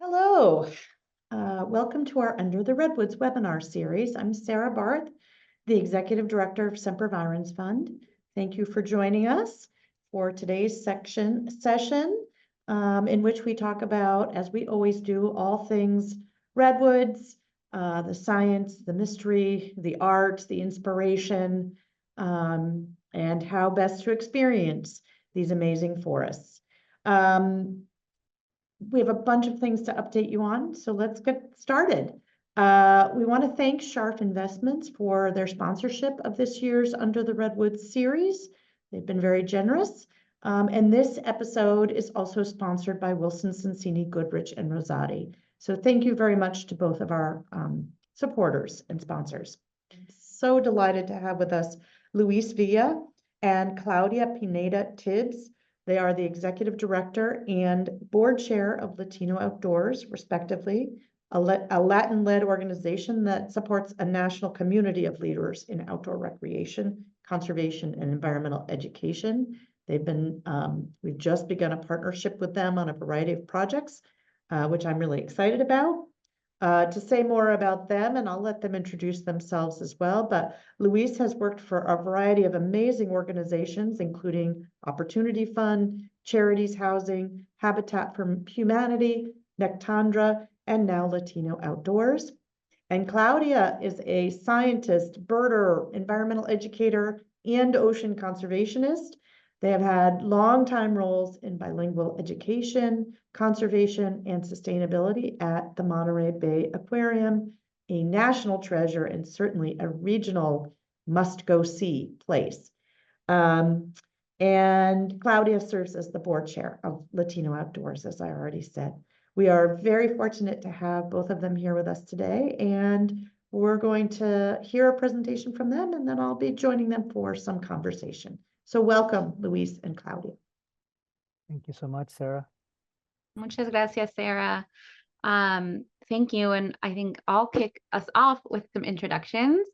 Hello, welcome to our Under the Redwoods webinar series. I'm Sarah Barth, the Executive Director of Semper Virens Fund. Thank you for joining us for today's session in which we talk about, as we always do, all things Redwoods, the science, the mystery, the art, the inspiration, and how best to experience these amazing forests. We have a bunch of things to update you on, so let's get started. We want to thank Sharp Investments for their sponsorship of this year's Under the Redwoods series. They've been very generous. And this episode is also sponsored by Wilson Sonsini, Goodrich, and Rosati. So thank you very much to both of our supporters and sponsors. So delighted to have with us Luis Villa and Claudia Pineda Tibbs. They are the executive director and board chair of Latino Outdoors, respectively, a Latin-led organization that supports a national community of leaders in outdoor recreation, conservation, and environmental education. We've just begun a partnership with them on a variety of projects, which I'm really excited about. To say more about them, and I'll let them introduce themselves as well, but Luis has worked for a variety of amazing organizations, including Opportunity Fund, Charities Housing, Habitat for Humanity, Nectandra, and now Latino Outdoors. And Claudia is a scientist, birder, environmental educator, and ocean conservationist. They have had long-time roles in bilingual education, conservation, and sustainability at the Monterey Bay Aquarium, a national treasure and certainly a regional must-go-see place. And Claudia serves as the board chair of Latino Outdoors, as I already said. We are very fortunate to have both of them here with us today, and we're going to hear a presentation from them, and then I'll be joining them for some conversation. So welcome, Luis and Claudia. Thank you so much, Sarah. Muchas gracias, Sarah. Thank you. And I think I'll kick us off with some introductions.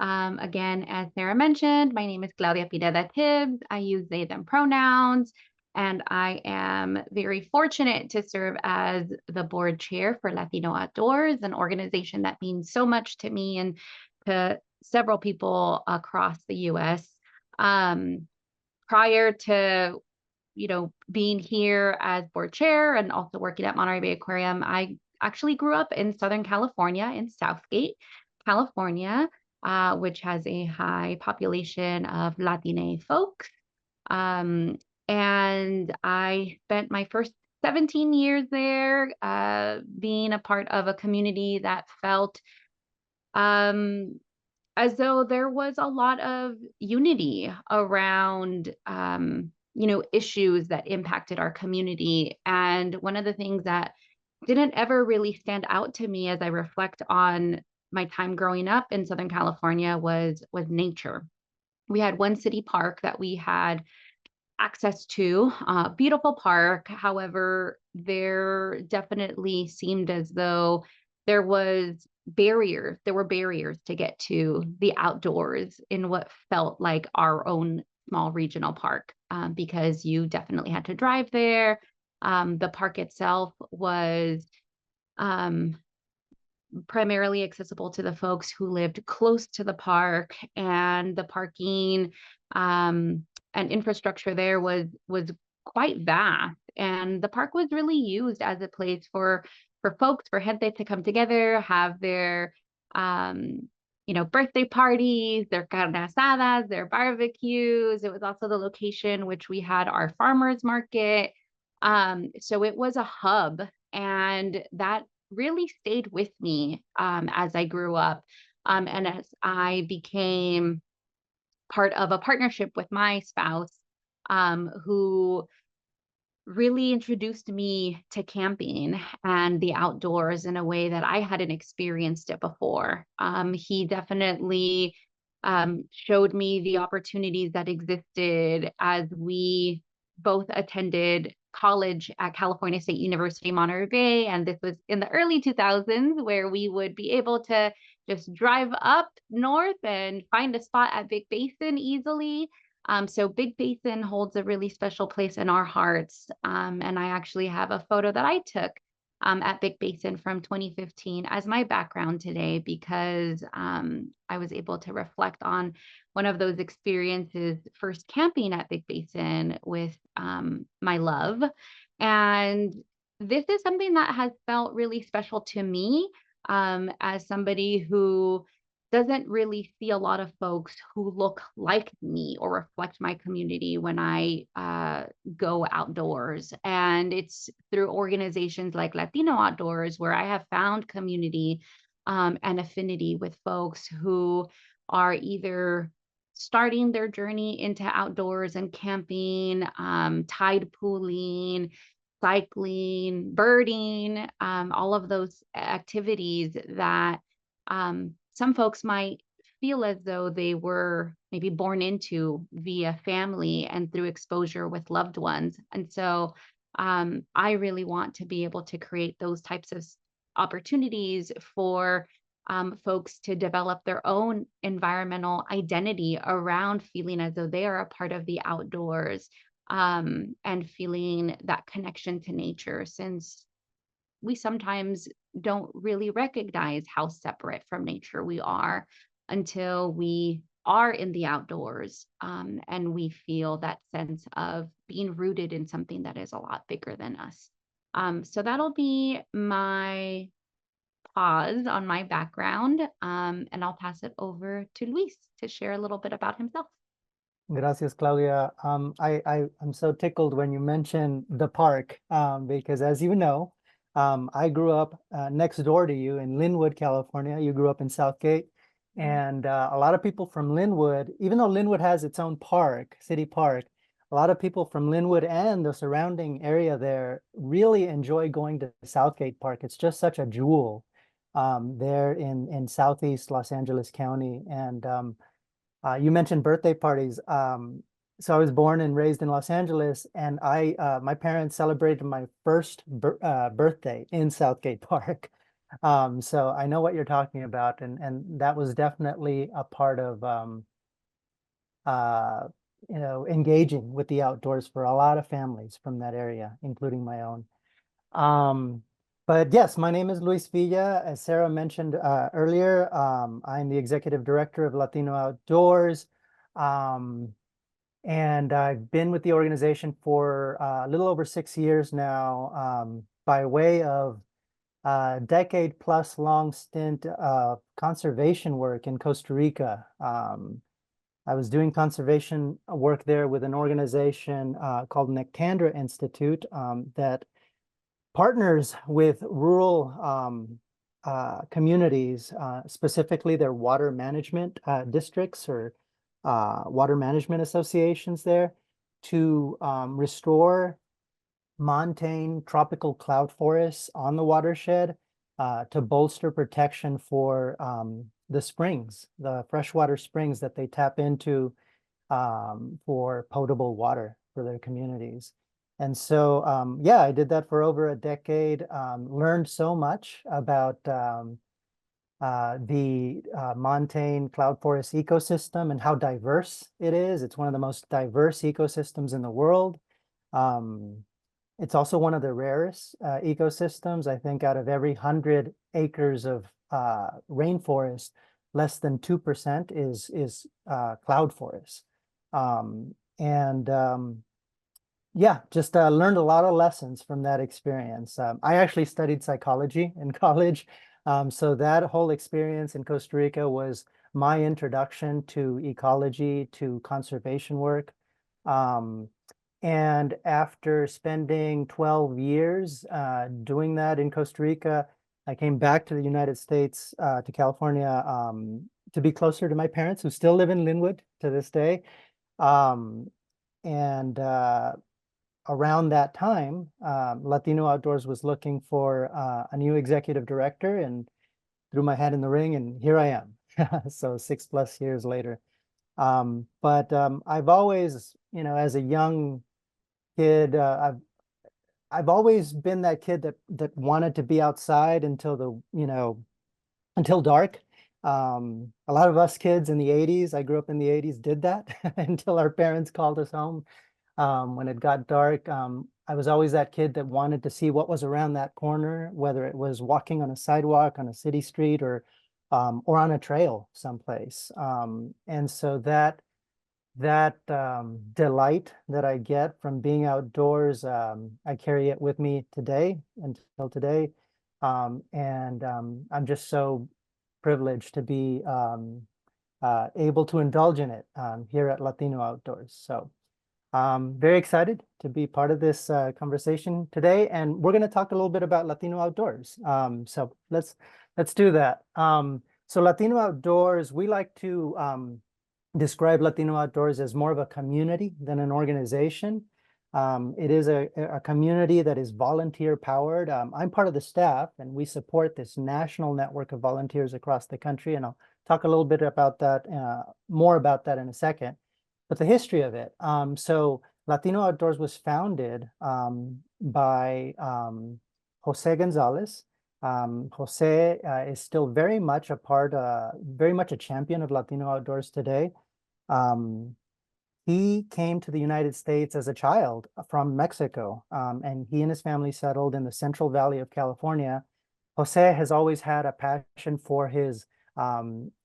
Again, as Sarah mentioned, my name is Claudia Pineda Tibbs. I use they, them pronouns, and I am very fortunate to serve as the board chair for Latino Outdoors, an organization that means so much to me and to several people across the U.S. Prior to being here as board chair and also working at Monterey Bay Aquarium, I actually grew up in Southern California, in Southgate, California, which has a high population of Latine folks. And I spent my first 17 years there, being a part of a community that felt as though there was a lot of unity around issues that impacted our community. And one of the things that didn't ever really stand out to me as I reflect on my time growing up in Southern California was nature. We had one city park that we had access to, beautiful park. However, there definitely seemed as though there were barriers to get to the outdoors in what felt like our own small regional park, because you definitely had to drive there. The park itself was primarily accessible to the folks who lived close to the park, and the parking and infrastructure there was quite vast. And the park was really used as a place for folks, for gente to come together, have their birthday parties, their carne asadas, their barbecues. It was also the location which we had our farmers market. So it was a hub, and that really stayed with me as I grew up, and as I became part of a partnership with my spouse, who really introduced me to camping and the outdoors in a way that I hadn't experienced it before. He definitely showed me the opportunities that existed as we both attended college at California State University, Monterey Bay. And this was in the early 2000s, where we would be able to just drive up north and find a spot at Big Basin easily. So Big Basin holds a really special place in our hearts. And I actually have a photo that I took at Big Basin from 2015 as my background today, because I was able to reflect on one of those experiences first camping at Big Basin with my love. And this is something that has felt really special to me as somebody who doesn't really see a lot of folks who look like me or reflect my community when I go outdoors. And it's through organizations like Latino Outdoors where I have found community and affinity with folks who are either starting their journey into outdoors and camping, tide pooling, cycling, birding, all of those activities that some folks might feel as though they were maybe born into via family and through exposure with loved ones. And so I really want to be able to create those types of opportunities for folks to develop their own environmental identity around feeling as though they are a part of the outdoors and feeling that connection to nature, since we sometimes don't really recognize how separate from nature we are until we are in the outdoors and we feel that sense of being rooted in something that is a lot bigger than us. So that'll be my pause on my background, and I'll pass it over to Luis to share a little bit about himself. Gracias, Claudia. I'm so tickled when you mention the park, because as you know, I grew up next door to you in Linwood, California. You grew up in Southgate. And a lot of people from Linwood, even though Linwood has its own park, city park, a lot of people from Linwood and the surrounding area there really enjoy going to Southgate Park. It's just such a jewel there in Southeast Los Angeles County. And you mentioned birthday parties. So I was born and raised in Los Angeles, and my parents celebrated my first birthday in Southgate Park. So I know what you're talking about, and that was definitely a part of engaging with the outdoors for a lot of families from that area, including my own. But yes, my name is Luis Villa. As Sarah mentioned earlier, I'm the executive director of Latino Outdoors. And I've been with the organization for a little over 6 years now, by way of a decade plus long stint of conservation work in Costa Rica. I was doing conservation work there with an organization called Nectandra Institute that partners with rural communities, specifically their water management districts or water management associations there, to restore montane tropical cloud forests on the watershed to bolster protection for the springs, the freshwater springs that they tap into for potable water for their communities. And so, yeah, I did that for over a decade, learned so much about the montane cloud forest ecosystem and how diverse it is. It's one of the most diverse ecosystems in the world. It's also one of the rarest ecosystems. I think out of every 100 acres of rainforest, less than 2% is cloud forest. Yeah, just learned a lot of lessons from that experience. I actually studied psychology in college. So that whole experience in Costa Rica was my introduction to ecology, to conservation work. And after spending 12 years doing that in Costa Rica, I came back to the United States, to California, to be closer to my parents who still live in Linwood to this day. Around that time, Latino Outdoors was looking for a new executive director, and threw my hat in the ring, and here I am. So 6+ years later. But I've always, as a young kid, I've always been that kid that wanted to be outside until until dark. A lot of us kids in the 80s, I grew up in the 80s, did that until our parents called us home. When it got dark, I was always that kid that wanted to see what was around that corner, whether it was walking on a sidewalk, on a city street, or on a trail someplace. And so that delight that I get from being outdoors, I carry it with me today until today. I'm just so privileged to be able to indulge in it here at Latino Outdoors. So very excited to be part of this conversation today, and we're going to talk a little bit about Latino Outdoors. So let's do that. So Latino Outdoors, we like to describe Latino Outdoors as more of a community than an organization. It is a community that is volunteer powered. I'm part of the staff, and we support this national network of volunteers across the country, and I'll talk a little bit about that, more about that in a second. But the history of it. So Latino Outdoors was founded by Jose Gonzalez. Jose is still very much very much a champion of Latino Outdoors today. He came to the United States as a child from Mexico, and he and his family settled in the Central Valley of California. Jose has always had a passion for his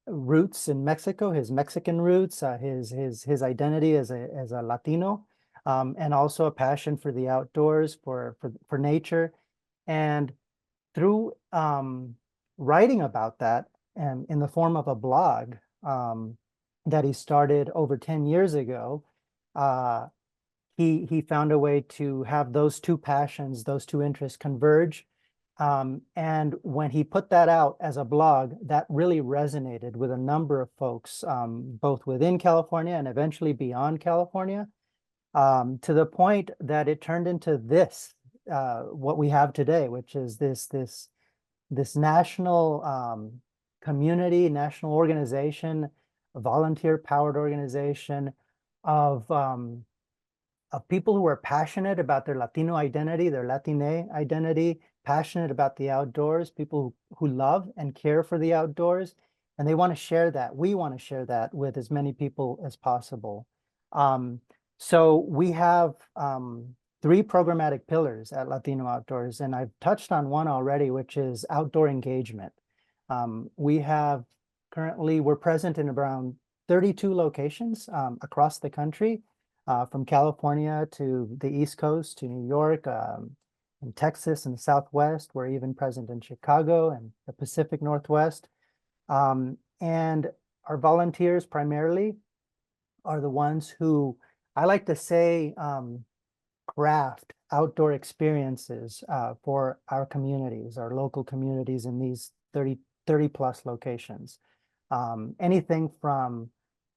roots in Mexico, his Mexican roots, his identity as a Latino, and also a passion for the outdoors, for nature. And through writing about that, and in the form of a blog that he started over 10 years ago, he found a way to have those two passions, those two interests converge. And when he put that out as a blog, that really resonated with a number of folks, both within California and eventually beyond California, to the point that it turned into this, what we have today, which is this national community, national organization, a volunteer-powered organization of people who are passionate about their Latino identity, their Latine identity, passionate about the outdoors, people who love and care for the outdoors, and they want to share that. We want to share that with as many people as possible. So we have 3 programmatic pillars at Latino Outdoors, and I've touched on one already, which is outdoor engagement. We're present in around 32 locations across the country, from California to the East Coast, to New York, in Texas and the Southwest. We're even present in Chicago and the Pacific Northwest. And our volunteers primarily are the ones who, I like to say, craft outdoor experiences for our communities, our local communities in these 30 plus locations. Anything from,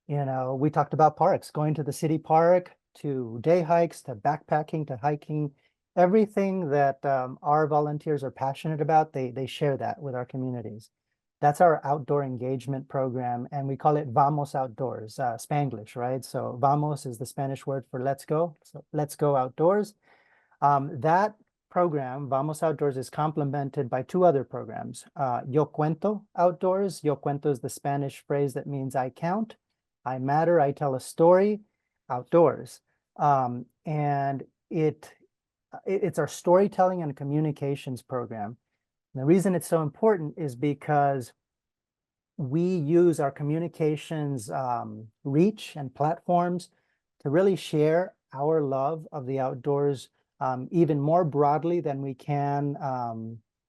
we talked about parks, going to the city park, to day hikes, to backpacking, to hiking. Everything that our volunteers are passionate about, they share that with our communities. That's our outdoor engagement program, and we call it Vamos Outdoors, Spanglish, right? So vamos is the Spanish word for let's go. So let's go outdoors. That program, Vamos Outdoors, is complemented by 2 other programs. Yo Cuento Outdoors. Yo Cuento is the Spanish phrase that means I count, I matter, I tell a story, outdoors. And it's our storytelling and communications program. And the reason it's so important is because we use our communications reach and platforms to really share our love of the outdoors even more broadly than we can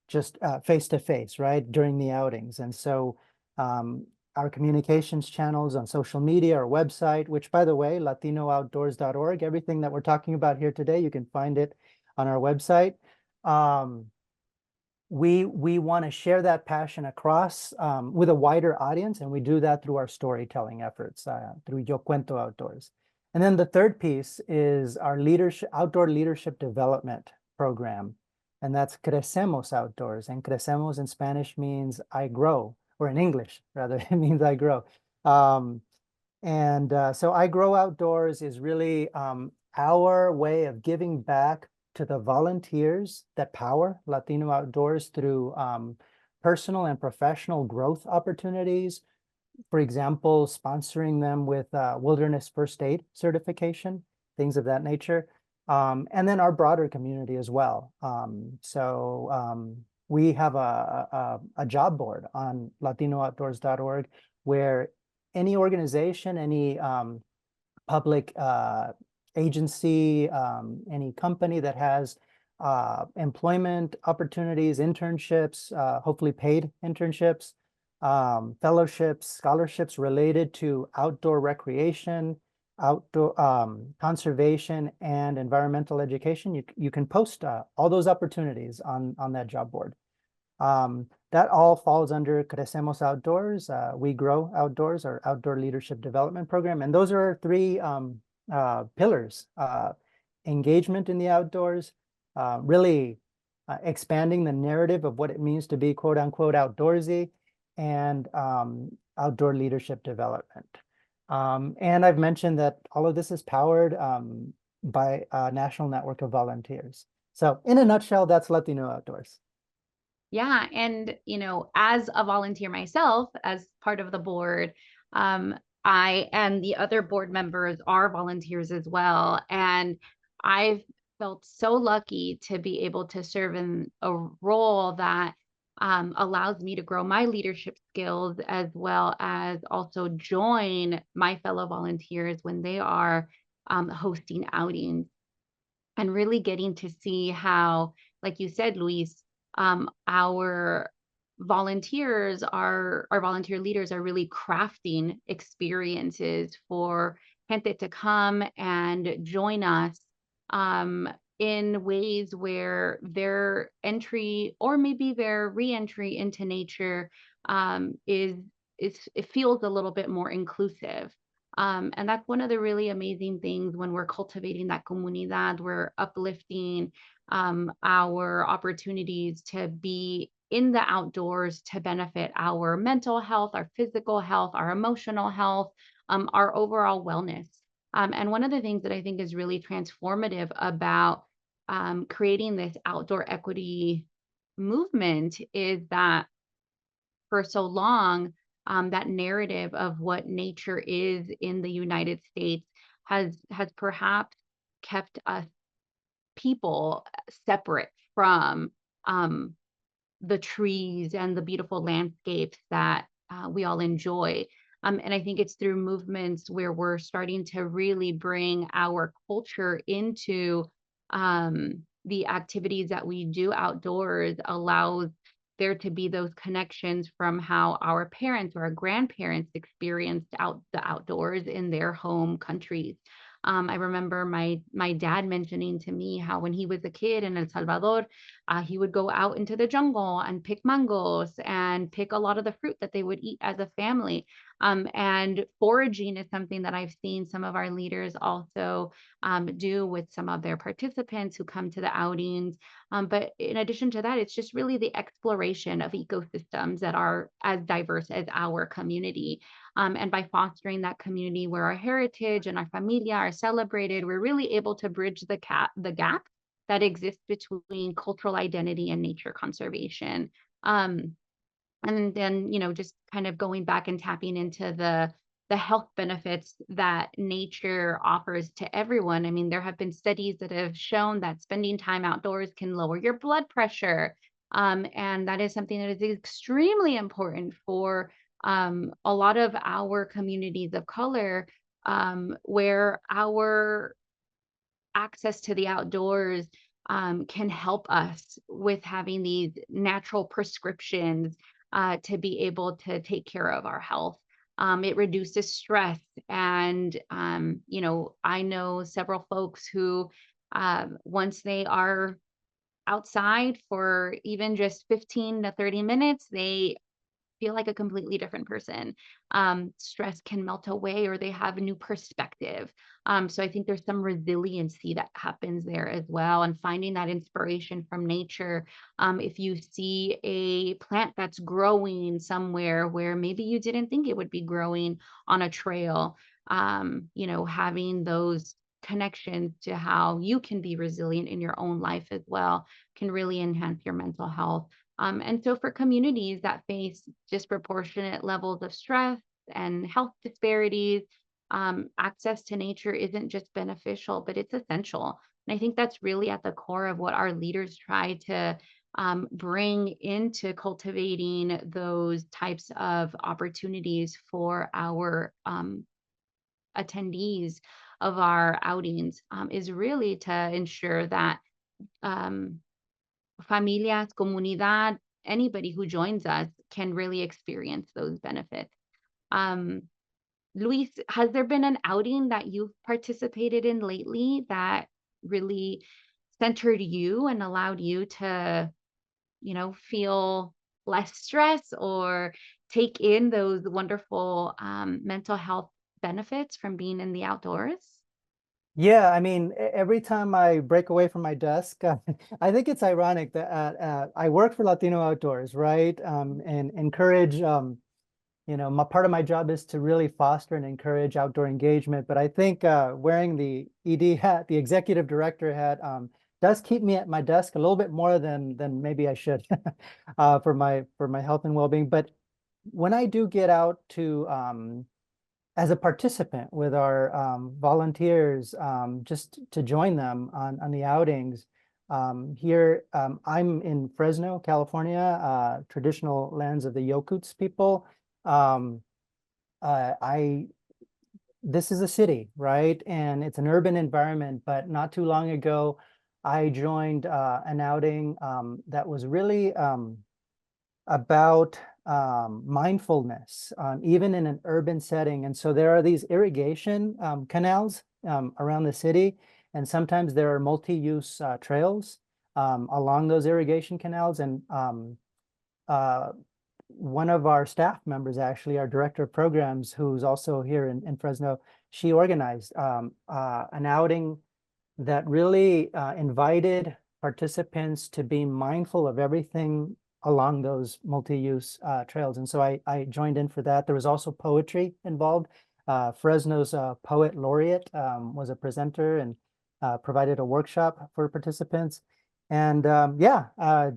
just face to face, right, during the outings. And so our communications channels on social media, our website, which, by the way, latinooutdoors.org, everything that we're talking about here today, you can find it on our website. We want to share that passion across with a wider audience, and we do that through our storytelling efforts, through Yo Cuento Outdoors. And then the third piece is our outdoor leadership development program, and that's Crecemos Outdoors. And Crecemos in Spanish means I grow, or in English, rather, it means I grow. So I Grow Outdoors is really our way of giving back to the volunteers that power Latino Outdoors through personal and professional growth opportunities. For example, sponsoring them with wilderness first aid certification, things of that nature. And then our broader community as well. We have a job board on LatinoOutdoors.org where any organization, any public agency, any company that has employment opportunities, internships, hopefully paid internships, fellowships, scholarships related to outdoor recreation, outdoor conservation, and environmental education. You can post all those opportunities on that job board. That all falls under Crecemos Outdoors, We Grow Outdoors, our outdoor leadership development program. And those are our three pillars: engagement in the outdoors, really expanding the narrative of what it means to be quote unquote outdoorsy, and outdoor leadership development. And I've mentioned that all of this is powered by a national network of volunteers. So in a nutshell, that's Latino Outdoors. Yeah. And, as a volunteer myself, as part of the board, I and the other board members are volunteers as well. And I've felt so lucky to be able to serve in a role that allows me to grow my leadership skills, as well as also join my fellow volunteers when they are hosting outings, and really getting to see how, like you said, Luis, our volunteer leaders are really crafting experiences for gente to come and join us in ways where their entry, or maybe their re-entry into nature, is it feels a little bit more inclusive. And that's one of the really amazing things when we're cultivating that comunidad. We're uplifting our opportunities to be in the outdoors to benefit our mental health, our physical health, our emotional health, our overall wellness. And one of the things that I think is really transformative about creating this outdoor equity movement is that for so long, that narrative of what nature is in the United States has perhaps kept us people separate from the trees and the beautiful landscapes that we all enjoy. And I think it's through movements where we're starting to really bring our culture into the activities that we do outdoors, allows there to be those connections from how our parents or our grandparents experienced the outdoors in their home countries. I remember my dad mentioning to me how when he was a kid in El Salvador, he would go out into the jungle and pick mangoes and pick a lot of the fruit that they would eat as a family. And foraging is something that I've seen some of our leaders also do with some of their participants who come to the outings. But in addition to that, it's just really the exploration of ecosystems that are as diverse as our community. And by fostering that community where our heritage and our familia are celebrated, we're really able to bridge the gap that exists between cultural identity and nature conservation. And then, just kind of going back and tapping into the health benefits that nature offers to everyone. I mean, there have been studies that have shown that spending time outdoors can lower your blood pressure. And that is something that is extremely important for a lot of our communities of color, where our access to the outdoors can help us with having these natural prescriptions to be able to take care of our health. It reduces stress. And, I know several folks who, once they are outside for even just 15 to 30 minutes, they feel like a completely different person. Stress can melt away, or they have a new perspective. So I think there's some resiliency that happens there as well, and finding that inspiration from nature. If you see a plant that's growing somewhere where maybe you didn't think it would be growing on a trail, having those connections to how you can be resilient in your own life as well can really enhance your mental health. And so for communities that face disproportionate levels of stress and health disparities, access to nature isn't just beneficial, but it's essential. And I think that's really at the core of what our leaders try to bring into cultivating those types of opportunities for our attendees of our outings, is really to ensure that um, familias, comunidad, anybody who joins us can really experience those benefits. Luis, has there been an outing that you've participated in lately that really centered you and allowed you to, feel less stress or take in those wonderful mental health benefits from being in the outdoors? Yeah, I mean, every time I break away from my desk, I think it's ironic that I work for Latino Outdoors, right? And encourage, my part of my job is to really foster and encourage outdoor engagement. But I think wearing the ED hat, the executive director hat, does keep me at my desk a little bit more than maybe I should for my health and well-being. But when I do get out to as a participant with our volunteers, just to join them on the outings. Here, I'm in Fresno, California, traditional lands of the Yokuts people. This is a city, right? And it's an urban environment, but not too long ago, I joined an outing that was really about mindfulness, even in an urban setting. And so there are these irrigation canals around the city, and sometimes there are multi-use trails along those irrigation canals. And one of our staff members, actually, our director of programs, who's also here in Fresno, she organized an outing that really invited participants to be mindful of everything along those multi-use trails. And so I joined in for that. There was also poetry involved. Fresno's poet laureate was a presenter and provided a workshop for participants. And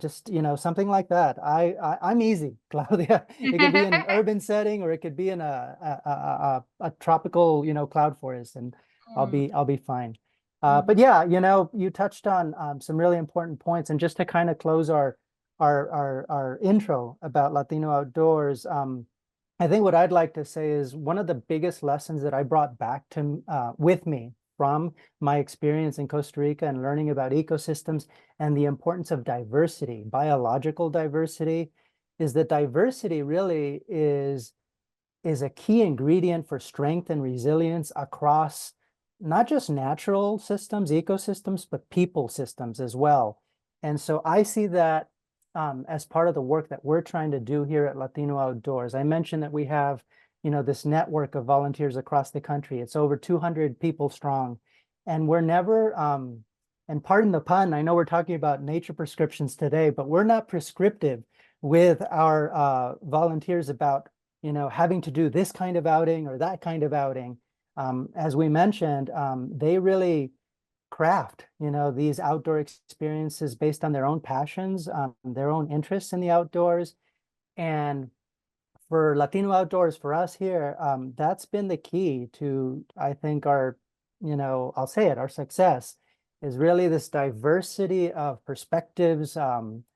just, something like that. I'm easy, Claudia. It could be in an urban setting, or it could be in a tropical, cloud forest, and I'll be fine. But yeah, you touched on some really important points. And just to kind of close our intro about Latino Outdoors, I think what I'd like to say is one of the biggest lessons that I brought back to with me from my experience in Costa Rica and learning about ecosystems and the importance of diversity, biological diversity, is that diversity really is a key ingredient for strength and resilience across not just natural systems, ecosystems, but people systems as well. And so I see that as part of the work that we're trying to do here at Latino Outdoors. I mentioned that we have, this network of volunteers across the country. It's over 200 people strong. And we're never, and pardon the pun, I know we're talking about nature prescriptions today, but we're not prescriptive with our volunteers about, having to do this kind of outing or that kind of outing. As we mentioned, they really craft, these outdoor experiences based on their own passions, their own interests in the outdoors. And for Latino Outdoors, for us here, that's been the key to, I think, our, I'll say it, our success is really this diversity of perspectives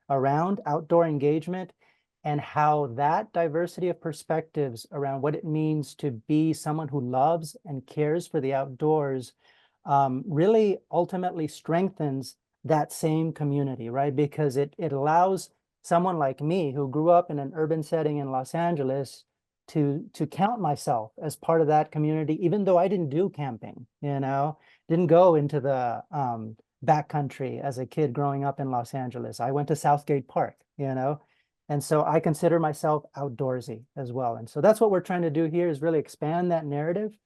around outdoor engagement, and how that diversity of perspectives around what it means to be someone who loves and cares for the outdoors really ultimately strengthens that same community, right? Because it allows someone like me, who grew up in an urban setting in Los Angeles, to count myself as part of that community, even though I didn't do camping, didn't go into the backcountry as a kid growing up in Los Angeles. I went to Southgate Park, and so I consider myself outdoorsy as well. And so that's what we're trying to do here, is really expand that narrative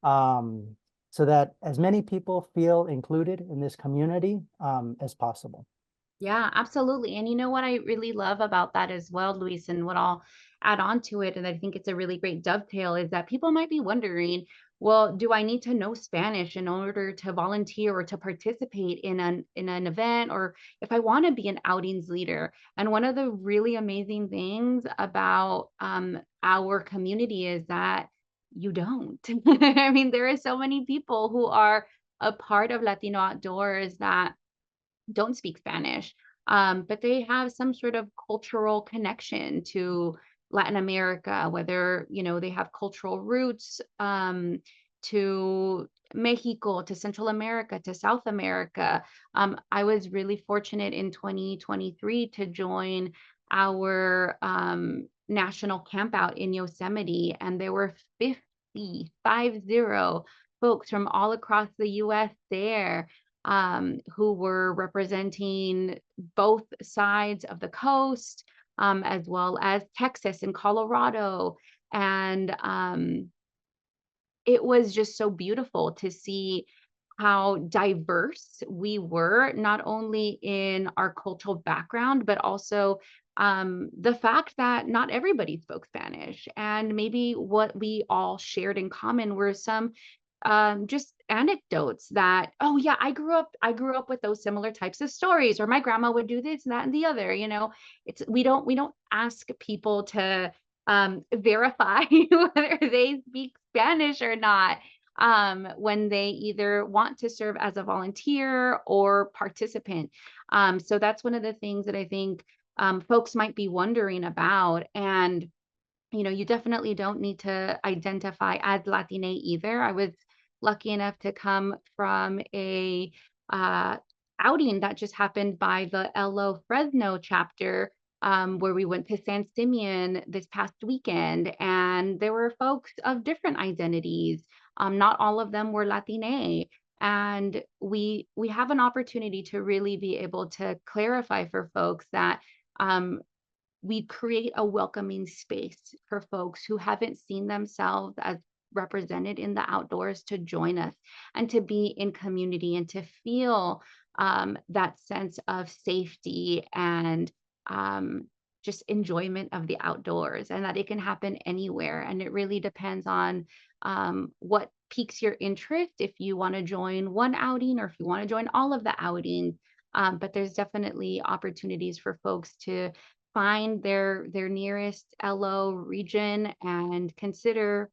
so that as many people feel included in this community as possible. Yeah, absolutely. And you know what I really love about that as well, Luis, and what I'll add on to it, and I think it's a really great dovetail, is that people might be wondering, well, do I need to know Spanish in order to volunteer or to participate in an event, or if I want to be an outings leader? And one of the really amazing things about our community is that you don't. I mean, there are so many people who are a part of Latino Outdoors that don't speak Spanish, but they have some sort of cultural connection to Latin America, whether, you know, they have cultural roots to Mexico, to Central America, to South America. I was really fortunate in 2023 to join our national camp out in Yosemite, and there were 50 folks from all across the US there, who were representing both sides of the coast, as well as Texas and Colorado. And it was just so beautiful to see how diverse we were, not only in our cultural background, but also the fact that not everybody spoke Spanish. And maybe what we all shared in common were some just anecdotes that, oh yeah, I grew up with those similar types of stories, or my grandma would do this and that and the other. You know, it's we don't ask people to verify whether they speak Spanish or not, when they either want to serve as a volunteer or participant. So that's one of the things that I think folks might be wondering about. And you know, you definitely don't need to identify as Latina either. I was lucky enough to come from a uh, outing that just happened by the LO Fresno chapter, where we went to San Simeon this past weekend, and there were folks of different identities. Not all of them were Latina. And we have an opportunity to really be able to clarify for folks that we create a welcoming space for folks who haven't seen themselves as represented in the outdoors to join us and to be in community and to feel that sense of safety and just enjoyment of the outdoors, and that it can happen anywhere. And it really depends on what piques your interest, if you want to join one outing or if you want to join all of the outings. But there's definitely opportunities for folks to find their nearest LO region and consider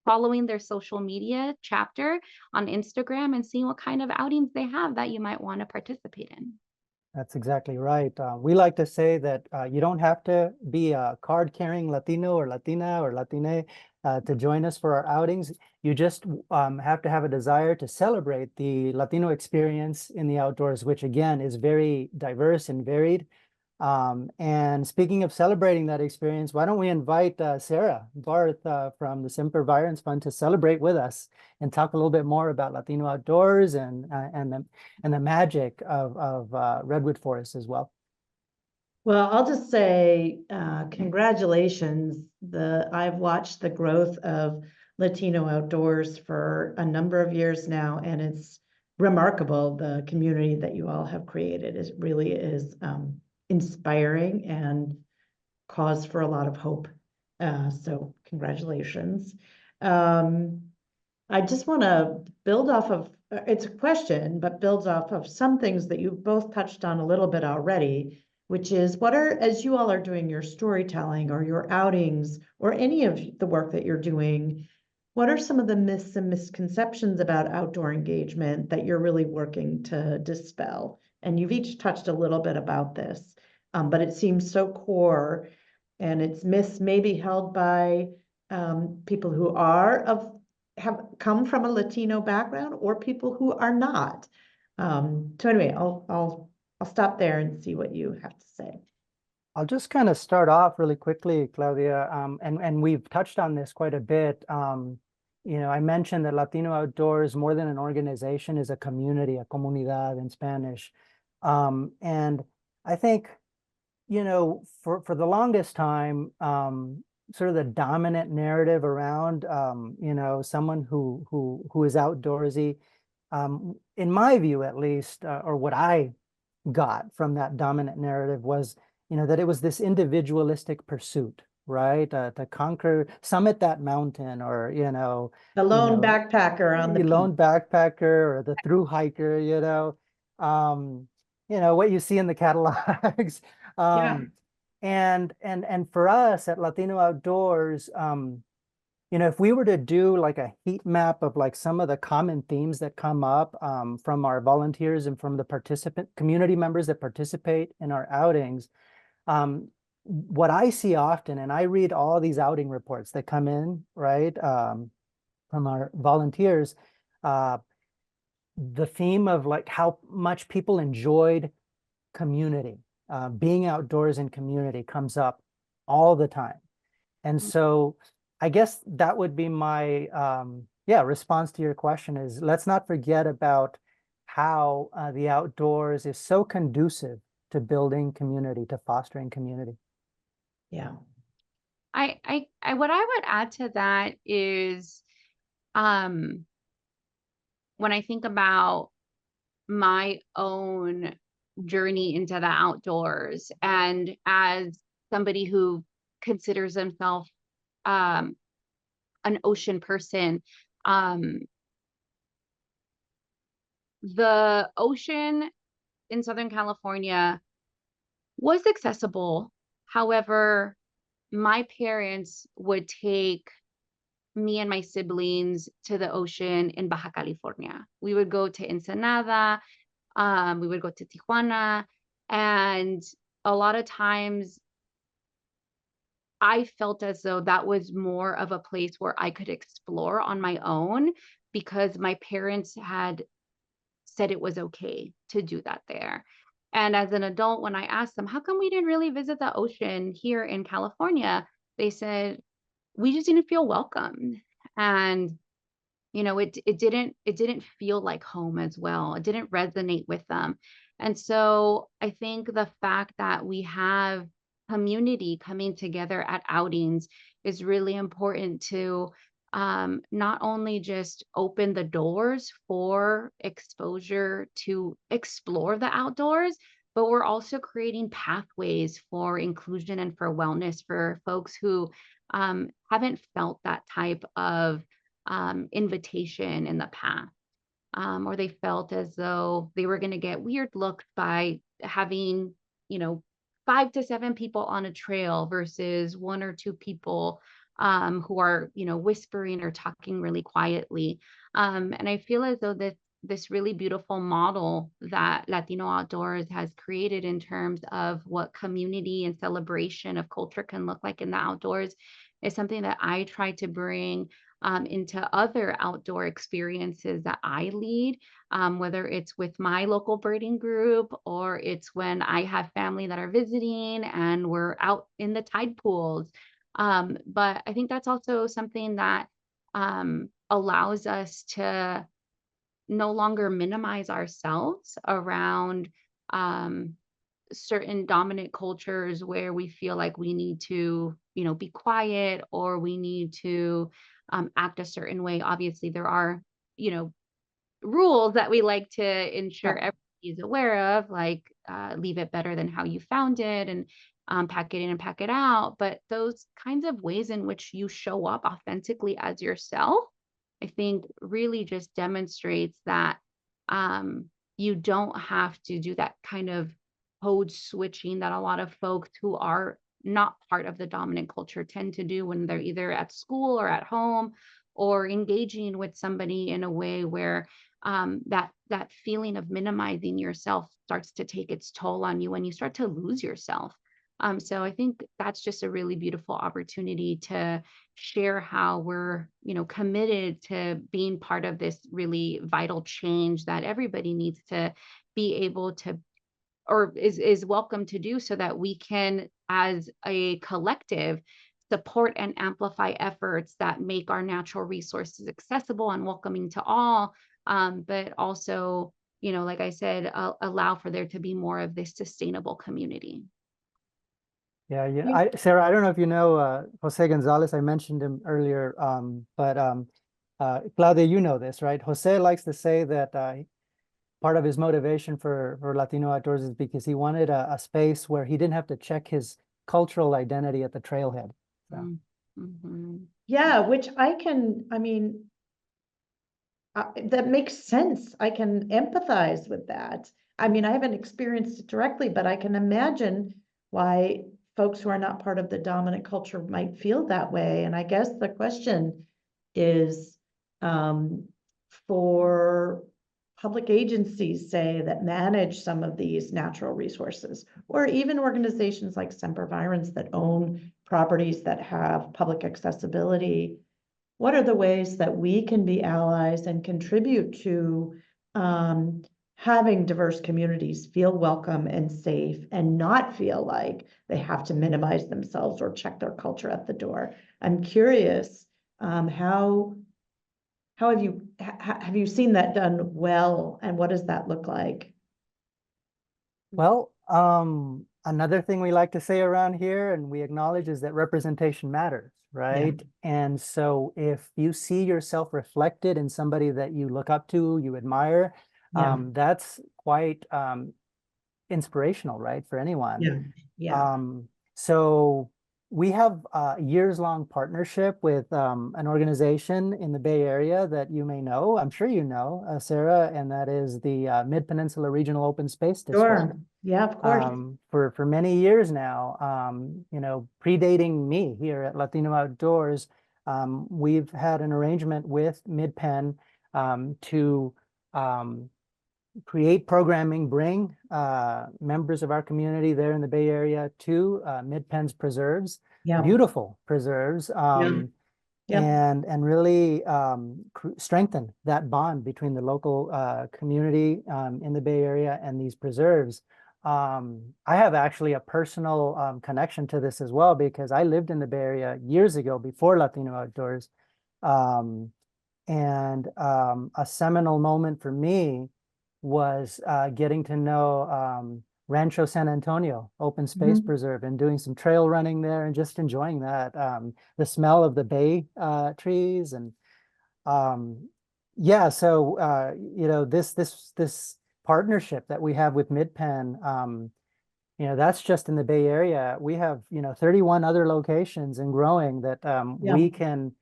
following their social media chapter on Instagram and seeing what kind of outings they have that you might want to participate in. That's exactly right. We like to say that you don't have to be a card-carrying Latino or Latina or Latine to join us for our outings. You just have to have a desire to celebrate the Latino experience in the outdoors, which again is very diverse and varied. And speaking of celebrating that experience, why don't we invite Sarah Barth from the Semper Virens Fund to celebrate with us and talk a little bit more about Latino Outdoors and the magic of Redwood Forest as well. Well, I'll just say congratulations. I've watched the growth of Latino Outdoors for a number of years now, and it's remarkable, the community that you all have created. It really is inspiring and cause for a lot of hope. So congratulations. I just want to build off of, it's a question, but builds off of some things that you've both touched on a little bit already, which is what are, as you all are doing your storytelling or your outings or any of the work that you're doing, what are some of the myths and misconceptions about outdoor engagement that you're really working to dispel? And you've each touched a little bit about this, but it seems so core, and it's myths maybe held by people who have come from a Latino background or people who are not. So anyway, I'll stop there and see what you have to say. I'll just kind of start off really quickly, Claudia, and we've touched on this quite a bit. You know, I mentioned that Latino Outdoors, more than an organization, is a community, a comunidad in Spanish. And I think, you know, for the longest time, sort of the dominant narrative around, you know, someone who is outdoorsy, in my view at least, or what I got from that dominant narrative was, you know, that it was this individualistic pursuit, right? To summit that mountain, or, you know, The lone backpacker on the lone peak. backpacker or the through hiker, you know, what you see in the catalogs. Yeah. And for us at Latino Outdoors, You know, if we were to do like a heat map of like some of the common themes that come up from our volunteers and from the community members that participate in our outings, what I see often, and I read all these outing reports that come in, right, from our volunteers, the theme of like how much people enjoyed community, being outdoors in community comes up all the time. And so I guess that would be my response to your question is let's not forget about how the outdoors is so conducive to building community, to fostering community. Yeah. What I would add to that is, when I think about my own journey into the outdoors, and as somebody who considers themselves an ocean person, the ocean in Southern California was accessible. However, my parents would take me and my siblings to the ocean in Baja California. We would go to Ensenada, we would go to Tijuana, and a lot of times I felt as though that was more of a place where I could explore on my own because my parents had said it was okay to do that there. And as an adult, when I asked them, how come we didn't really visit the ocean here in California? They said, we just didn't feel welcome. And it didn't feel like home as well. It didn't resonate with them. And so I think the fact that we have community coming together at outings is really important to not only just open the doors for exposure to explore the outdoors, but we're also creating pathways for inclusion and for wellness for folks who haven't felt that type of invitation in the past, or they felt as though they were going to get weird looks by having, 5 to 7 people on a trail versus 1 or 2 people who are, whispering or talking really quietly. And I feel as though this really beautiful model that Latino Outdoors has created in terms of what community and celebration of culture can look like in the outdoors is something that I try to bring into other outdoor experiences that I lead, whether it's with my local birding group or it's when I have family that are visiting and we're out in the tide pools. But I think that's also something that allows us to no longer minimize ourselves around certain dominant cultures where we feel like we need to, be quiet or we need to act a certain way. Obviously, there are, rules that we like to ensure Yeah. everybody is aware of, like leave it better than how you found it and pack it in and pack it out. But those kinds of ways in which you show up authentically as yourself, I think really just demonstrates that you don't have to do that kind of code switching that a lot of folks who are not part of the dominant culture tend to do when they're either at school or at home or engaging with somebody in a way where that feeling of minimizing yourself starts to take its toll on you and you start to lose yourself. So I think that's just a really beautiful opportunity to share how we're, committed to being part of this really vital change that everybody needs to be able to or is welcome to do so that we can, as a collective, support and amplify efforts that make our natural resources accessible and welcoming to all, but also, like I said, allow for there to be more of this sustainable community. Yeah, Sarah, I don't know if you know Jose Gonzalez. I mentioned him earlier, but Claudia, you know this, right? Jose likes to say that part of his motivation for Latino Outdoors is because he wanted a space where he didn't have to check his cultural identity at the trailhead. So. Yeah, which that makes sense. I can empathize with that. I mean, I haven't experienced it directly, but I can imagine why folks who are not part of the dominant culture might feel that way. And I guess the question is, for public agencies, say, that manage some of these natural resources, or even organizations like Semper Virens that own properties that have public accessibility, what are the ways that we can be allies and contribute to having diverse communities feel welcome and safe and not feel like they have to minimize themselves or check their culture at the door? I'm curious, how have you seen that done well, and what does that look like? Well, another thing we like to say around here and we acknowledge is that representation matters, right? And so if you see yourself reflected in somebody that you look up to, you admire, that's quite inspirational, right, for anyone. So we have a years-long partnership with an organization in the Bay Area that you may know, I'm sure you know, Sarah, and that is the Mid-Peninsula Regional Open Space District. Sure. Yeah, of course. For many years now, you know, predating me here at Latino Outdoors, we've had an arrangement with Mid-Pen to create programming, bring members of our community there in the Bay Area to Mid-Pen's preserves, beautiful preserves, and really strengthen that bond between the local community in the Bay Area and these preserves. I have actually a personal connection to this as well, because I lived in the Bay Area years ago before Latino Outdoors. And a seminal moment for me was getting to know Rancho San Antonio Open Space Preserve and doing some trail running there and just enjoying that, the smell of the bay trees. And yeah, so you know, this partnership that we have with Mid-Pen, you know, that's just in the Bay Area. We have, you know, 31 other locations and growing that we can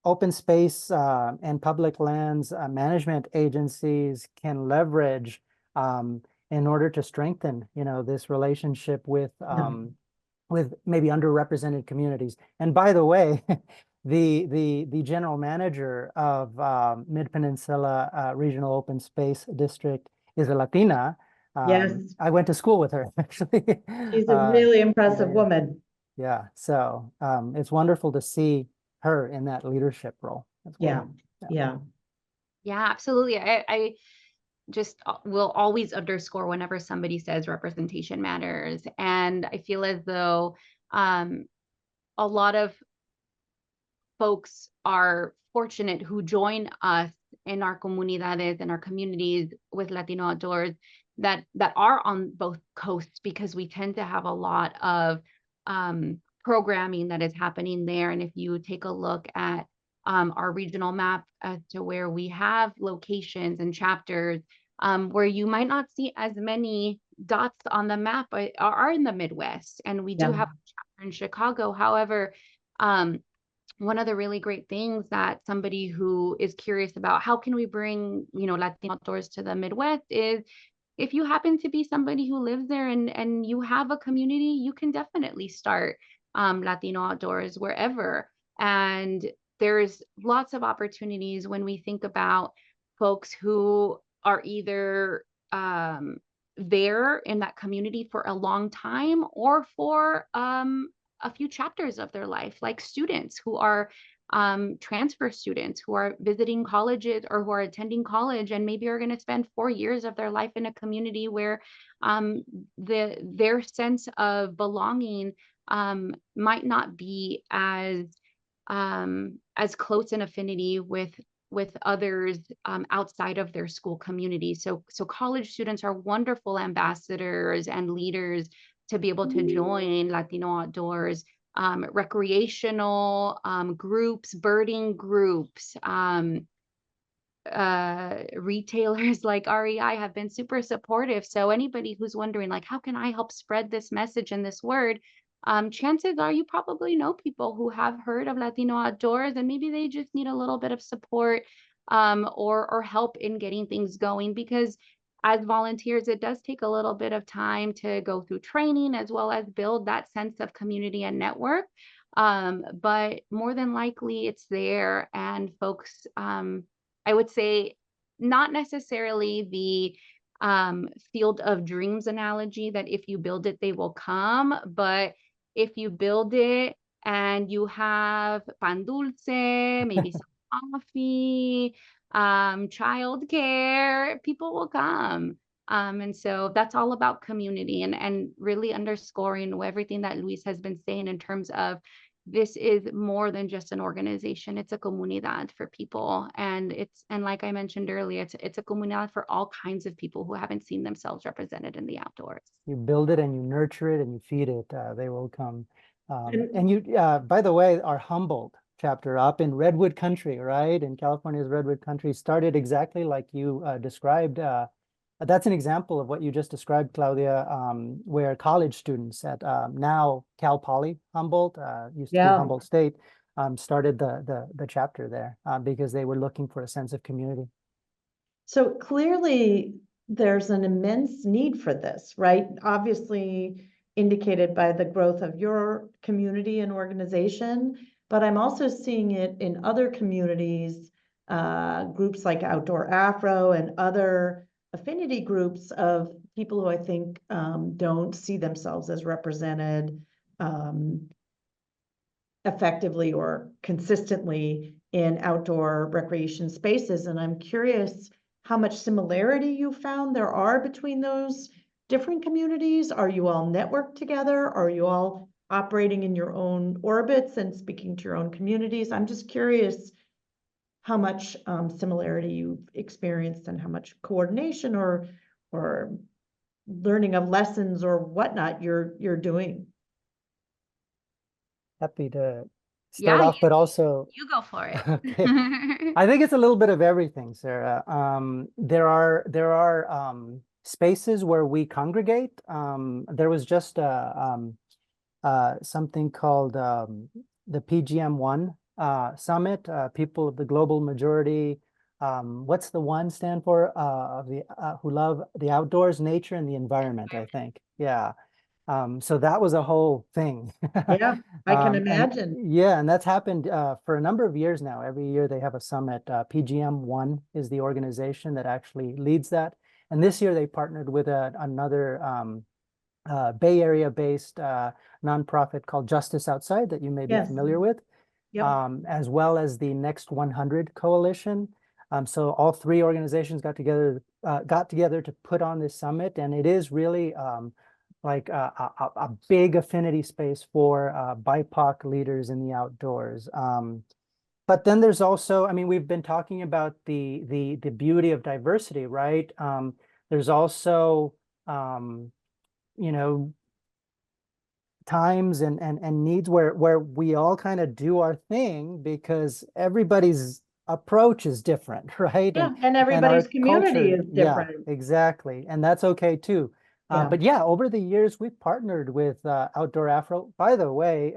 open space and public lands management agencies can leverage in order to strengthen, you know, this relationship with maybe underrepresented communities. And by the way, the general manager of Mid-Peninsula Regional Open Space District is a Latina. I went to school with her, actually. She's a really impressive woman. Yeah, so it's wonderful to see her in that leadership role as well. Yeah, absolutely. I just will always underscore whenever somebody says representation matters. And I feel as though a lot of folks are fortunate who join us in our comunidades and our communities with Latino Outdoors that are on both coasts, because we tend to have a lot of programming that is happening there. And if you take a look at our regional map as to where we have locations and chapters where you might not see as many dots on the map are in the Midwest. And we do have a chapter in Chicago. However, one of the really great things that somebody who is curious about how can we bring, you know, Latino Outdoors to the Midwest is, if you happen to be somebody who lives there and you have a community, you can definitely start Latino Outdoors wherever. And there's lots of opportunities when we think about folks who are either there in that community for a long time or for a few chapters of their life, like students who are transfer students who are visiting colleges or who are attending college and maybe are going to spend 4 years of their life in a community where their sense of belonging might not be as close an affinity with others outside of their school community. So college students are wonderful ambassadors and leaders to be able to join Latino Outdoors. Recreational groups, birding groups, retailers like REI have been super supportive. So anybody who's wondering, like, how can I help spread this message and this word? Chances are you probably know people who have heard of Latino Outdoors and maybe they just need a little bit of support or help in getting things going, because as volunteers, it does take a little bit of time to go through training as well as build that sense of community and network. But more than likely it's there, and folks, I would say not necessarily the field of dreams analogy that if you build it, they will come. But if you build it and you have pan dulce, maybe some coffee, childcare, people will come. And so that's all about community, and really underscoring everything that Luis has been saying in terms of this is more than just an organization. It's a comunidad for people. And like I mentioned earlier, it's a comunidad for all kinds of people who haven't seen themselves represented in the outdoors. You build it and you nurture it and you feed it, they will come. And- And you, by the way, our Humboldt chapter up in Redwood country, right? In California's Redwood country started exactly like you described. That's an example of what you just described, Claudia, where college students at now Cal Poly Humboldt, used to be Yeah. Humboldt State, started the chapter there because they were looking for a sense of community. So clearly there's an immense need for this, right? Obviously indicated by the growth of your community and organization, but I'm also seeing it in other communities, groups like Outdoor Afro and other affinity groups of people who I think don't see themselves as represented effectively or consistently in outdoor recreation spaces. And I'm curious how much similarity you found there are between those different communities. Are you all networked together? Are you all operating in your own orbits and speaking to your own communities? I'm just curious how much similarity you've experienced and how much coordination or learning of lessons or whatnot you're doing. Happy to start Yeah, off, but also you go for it. okay. I think it's a little bit of everything, Sarah. There are spaces where we congregate. There was just something called the PGM1 Summit, People of the Global Majority. What's the one stand for? Of the who love the outdoors, nature, and the environment, I think. Yeah. So that was a whole thing. Yeah, I can And imagine. yeah, and that's happened for a number of years now. Every year they have a summit. PGM1 is the organization that actually leads that. And this year they partnered with another Bay Area-based nonprofit called Justice Outside that you may be Yes. familiar with, Yep. as well as the Next 100 Coalition. So all three organizations got together to put on this summit, and it is really like a big affinity space for BIPOC leaders in the outdoors. But then there's also, I mean, we've been talking about the beauty of diversity, right? There's also, you know, times and needs where we all kind of do our thing because everybody's approach is different, right? Yeah, and our everybody's community culture, is different. Yeah, exactly. And that's okay too. Yeah. But yeah, over the years, we've partnered with Outdoor Afro. By the way,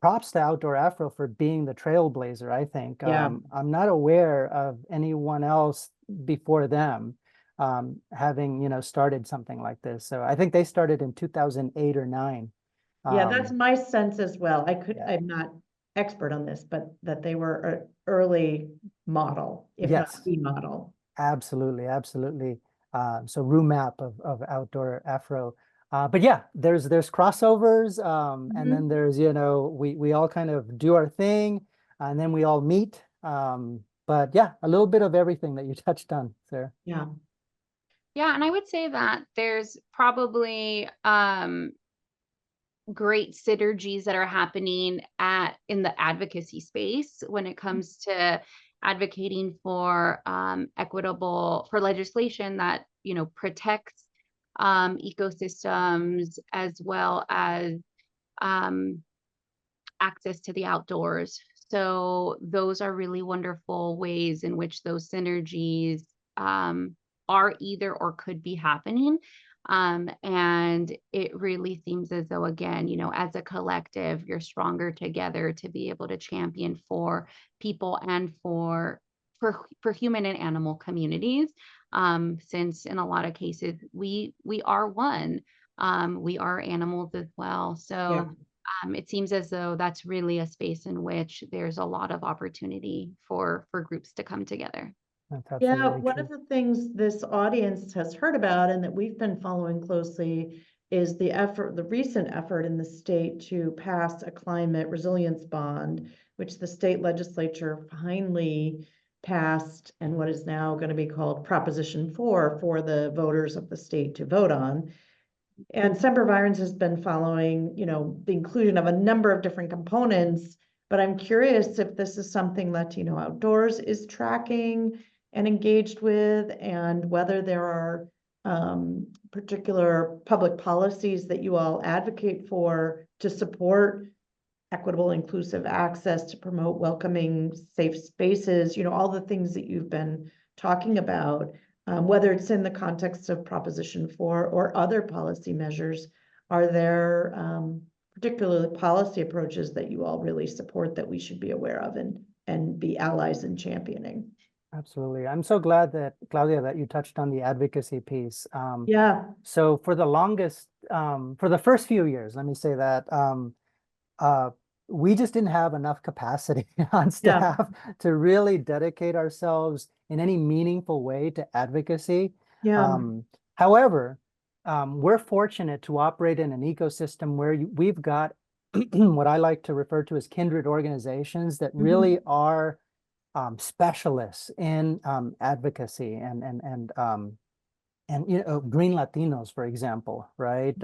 props to Outdoor Afro for being the trailblazer, I think. Yeah. I'm not aware of anyone else before them having, started something like this. So I think they started in 2008 or 9. Yeah, that's my sense as well. Yeah. I'm not expert on this, but that they were an early model, if not Yes. the model. Absolutely, absolutely. So room map of Outdoor Afro. But yeah, there's crossovers, and then there's, we all kind of do our thing, and then we all meet. But yeah, a little bit of everything that you touched on, Sarah. Yeah. Yeah, and I would say that there's probably great synergies that are happening in the advocacy space when it comes to advocating for equitable for legislation that protects ecosystems as well as access to the outdoors. So those are really wonderful ways in which those synergies are either or could be happening. And it really seems as though, again, as a collective, you're stronger together to be able to champion for people and for for human and animal communities, since in a lot of cases we are one. We are animals as well. So it seems as though that's really a space in which there's a lot of opportunity for groups to come together. That's Yeah, absolutely one true. of the things this audience has heard about and that we've been following closely is the recent effort in the state to pass a climate resilience bond, which the state legislature finally passed, and what is now going to be called Proposition 4 for the voters of the state to vote on. And Semper Virens has been following, the inclusion of a number of different components, but I'm curious if this is something Latino Outdoors is tracking and engaged with, and whether there are particular public policies that you all advocate for to support equitable, inclusive access, to promote welcoming, safe spaces, all the things that you've been talking about, whether it's in the context of Proposition 4 or other policy measures. Are there particularly policy approaches that you all really support that we should be aware of and be allies in championing? Absolutely. I'm so glad that, Claudia, that you touched on the advocacy piece. Yeah, So for the longest, for the first few years, let me say that, we just didn't have enough capacity on staff to really dedicate ourselves in any meaningful way to advocacy. yeah, However, we're fortunate to operate in an ecosystem where we've got what I like to refer to as kindred organizations that really are specialists in advocacy and Green Latinos, for example, right?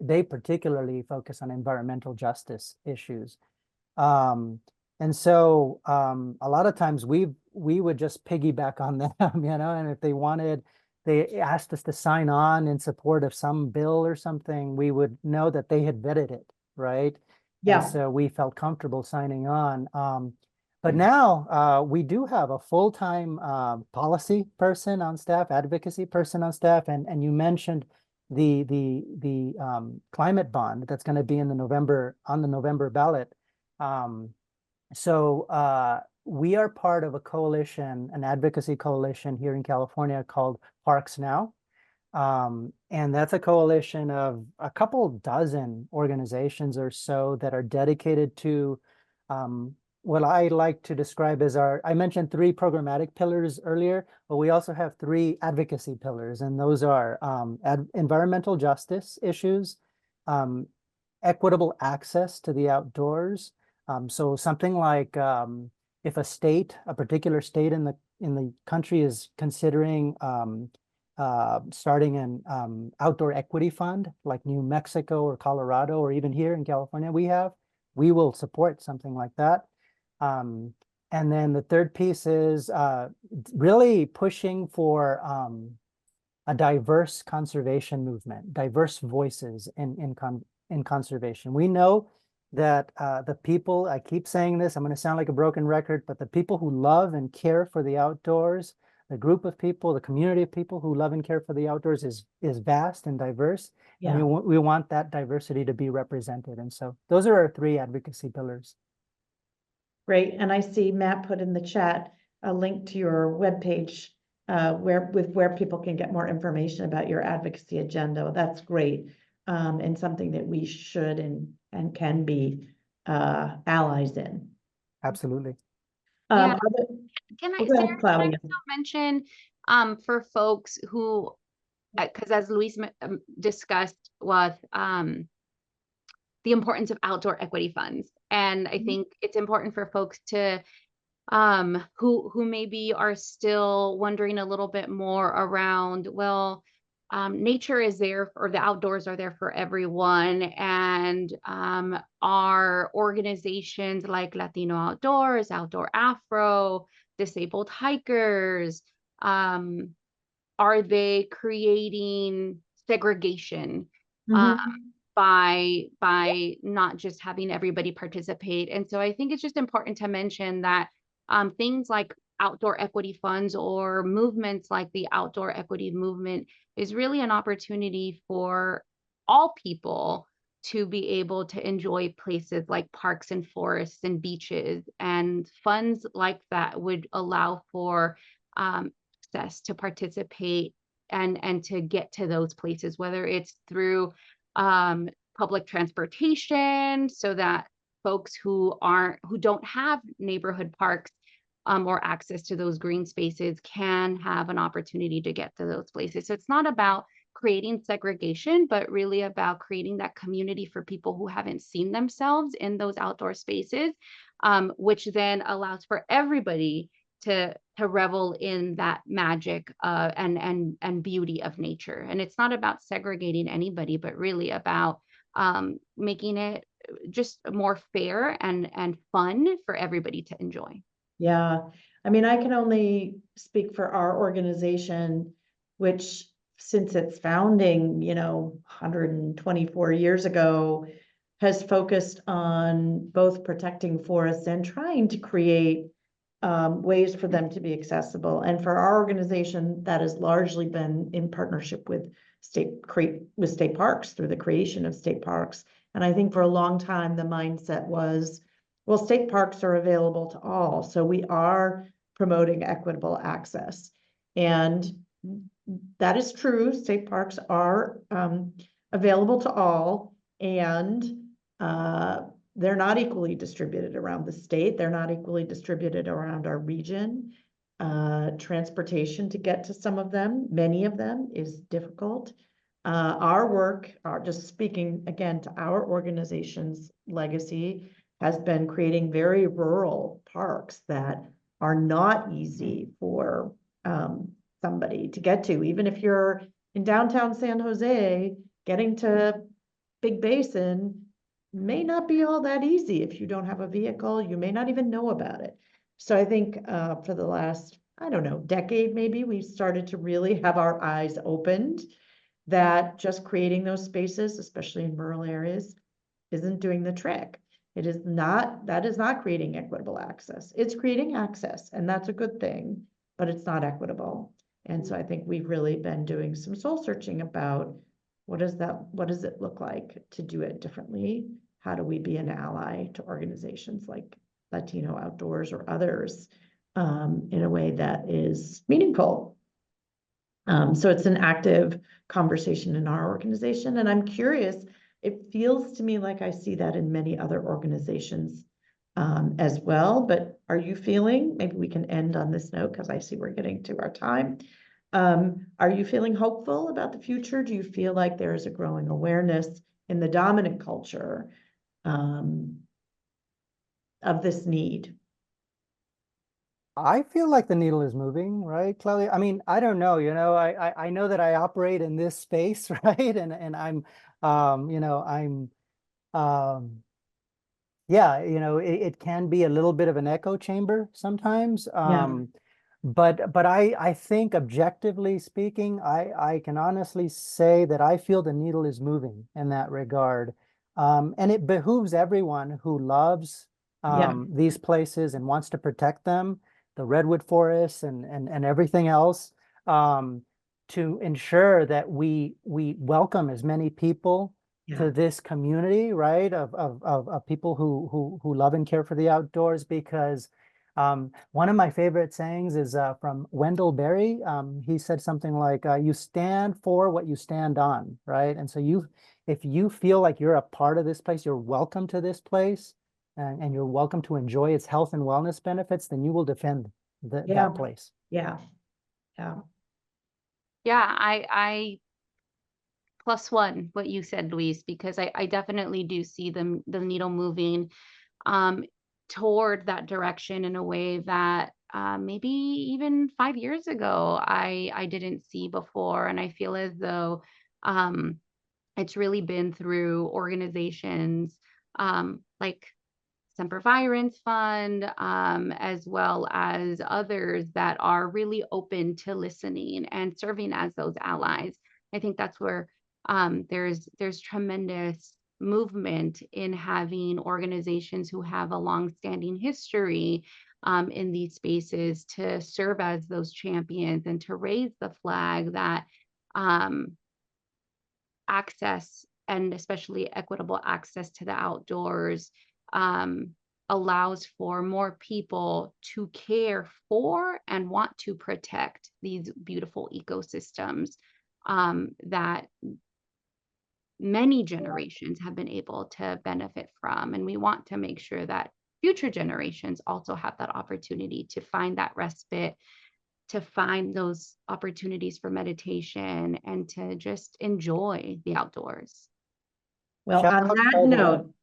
They particularly focus on environmental justice issues. And so a lot of times we would just piggyback on them, and if they asked us to sign on in support of some bill or something, we would know that they had vetted it, right? yeah. And so we felt comfortable signing on. But now we do have a full-time policy person on staff, advocacy person on staff, and you mentioned the climate bond that's going to be on the November ballot. So we are part of a coalition, an advocacy coalition here in California called Parks Now. And that's a coalition of a couple dozen organizations or so that are dedicated to what I like to describe as I mentioned 3 programmatic pillars earlier, but we also have 3 advocacy pillars, and those are environmental justice issues, equitable access to the outdoors. So something like if a particular state in the country is considering starting an outdoor equity fund, like New Mexico or Colorado, or even here in California we will support something like that. And then the third piece is really pushing for a diverse conservation movement, diverse voices in conservation. We know that the people, I keep saying this, I'm going to sound like a broken record, but the people who love and care for the outdoors, the group of people, the community of people who love and care for the outdoors is vast and diverse. Yeah. And we want that diversity to be represented. And so those are our 3 advocacy pillars. Great. And I see Matt put in the chat a link to your webpage where people can get more information about your advocacy agenda. That's great. And something that we should and can be allies in. Absolutely. Yeah. Other, Can I, go ahead, Sarah, Claudia. can I still mention for folks who, because as Luis discussed with the importance of outdoor equity funds, and I think it's important for folks to who maybe are still wondering a little bit more around, well, nature is there, or the outdoors are there for everyone, and our organizations like Latino Outdoors, Outdoor Afro, Disabled Hikers, are they creating segregation by not just having everybody participate? And so I think it's just important to mention that things like outdoor equity funds or movements like the outdoor equity movement is really an opportunity for all people to be able to enjoy places like parks and forests and beaches, and funds like that would allow for access to participate and to get to those places, whether it's through public transportation, so that folks who don't have neighborhood parks or access to those green spaces can have an opportunity to get to those places. So it's not about creating segregation, but really about creating that community for people who haven't seen themselves in those outdoor spaces, which then allows for everybody to revel in that magic and beauty of nature. And it's not about segregating anybody, but really about making it just more fair and fun for everybody to enjoy. Yeah, I mean, I can only speak for our organization, which since its founding, 124 years ago, has focused on both protecting forests and trying to create ways for them to be accessible. And for our organization, that has largely been in partnership with state parks through the creation of state parks. And I think for a long time, the mindset was, well, state parks are available to all, so we are promoting equitable access. And that is true. State parks are available to all, and they're not equally distributed around the state. They're not equally distributed around our region. Transportation to get to some of them, many of them, is difficult. Our work, just speaking again to our organization's legacy, has been creating very rural parks that are not easy for somebody to get to. Even if you're in downtown San Jose, getting to Big Basin may not be all that easy if you don't have a vehicle. You may not even know about it. So I think for the last, I don't know, decade maybe, we've started to really have our eyes opened that just creating those spaces, especially in rural areas, isn't doing the trick. That is not creating equitable access. It's creating access, and that's a good thing, but it's not equitable. And so I think we've really been doing some soul searching about what does it look like to do it differently? How do we be an ally to organizations like Latino Outdoors or others in a way that is meaningful? So it's an active conversation in our organization, and I'm curious, it feels to me like I see that in many other organizations as well, but are you feeling, maybe we can end on this note because I see we're getting to our time. Are you feeling hopeful about the future? Do you feel like there is a growing awareness in the dominant culture of this need? I feel like the needle is moving, right, Claudia? I mean, I don't know, I know that I operate in this space, right? And I'm, yeah, it can be a little bit of an echo chamber sometimes. But I think objectively speaking, I can honestly say that I feel the needle is moving in that regard. And it behooves everyone who loves these places and wants to protect them, the redwood forests and everything else, to ensure that we welcome as many people to this community, right, of people who love and care for the outdoors. Because one of my favorite sayings is from Wendell Berry. He said something like, you stand for what you stand on, right? And so if you feel like you're a part of this place, you're welcome to this place, and you're welcome to enjoy its health and wellness benefits, then you will defend that place. Yeah. I +1 what you said, Luis, because I definitely do see the needle moving toward that direction in a way that maybe even 5 years ago I didn't see before. And I feel as though it's really been through organizations like Semper Virens Fund, as well as others that are really open to listening and serving as those allies. I think that's where there's tremendous movement in having organizations who have a long-standing history in these spaces to serve as those champions and to raise the flag that access and especially equitable access to the outdoors, allows for more people to care for and want to protect these beautiful ecosystems that many generations have been able to benefit from. And we want to make sure that future generations also have that opportunity to find that respite, to find those opportunities for meditation, and to just enjoy the outdoors. Well, Shout on out, that by the way. note,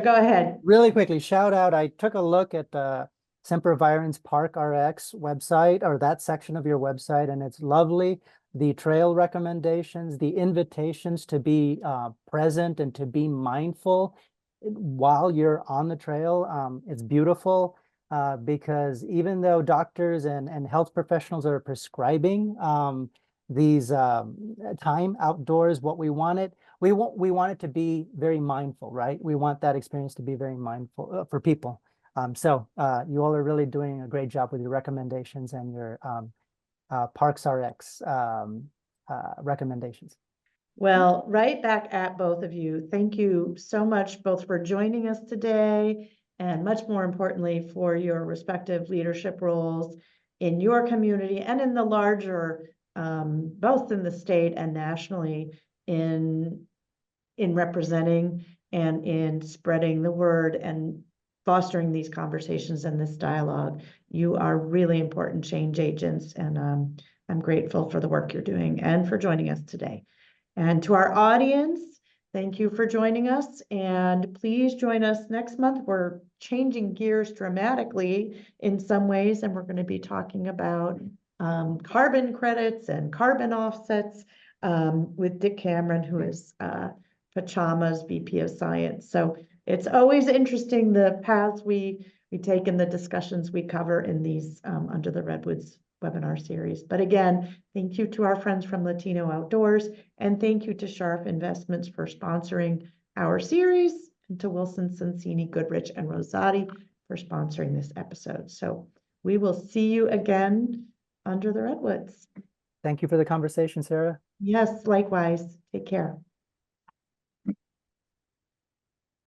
go ahead. Really quickly, shout out. I took a look at the Sempervirens Park RX website, or that section of your website, and it's lovely. The trail recommendations, the invitations to be present and to be mindful while you're on the trail. It's beautiful because even though doctors and health professionals are prescribing these time outdoors, what we want it to be very mindful, right? We want that experience to be very mindful for people. So you all are really doing a great job with your recommendations and your Parks RX recommendations. Well, right back at both of you. Thank you so much both for joining us today and much more importantly for your respective leadership roles in your community and in the larger, both in the state and nationally in representing and in spreading the word and fostering these conversations and this dialogue. You are really important change agents, and I'm grateful for the work you're doing and for joining us today. And to our audience, thank you for joining us, and please join us next month. We're changing gears dramatically in some ways, and we're going to be talking about carbon credits and carbon offsets with Dick Cameron, who is Pachama's VP of Science. So it's always interesting the paths we take and the discussions we cover in these under the Redwoods webinar series. But again, thank you to our friends from Latino Outdoors, and thank you to Sharp Investments for sponsoring our series, and to Wilson, Sonsini, Goodrich, and Rosati for sponsoring this episode. So we will see you again under the Redwoods. Thank you for the conversation, Sarah. Yes, likewise. Take care.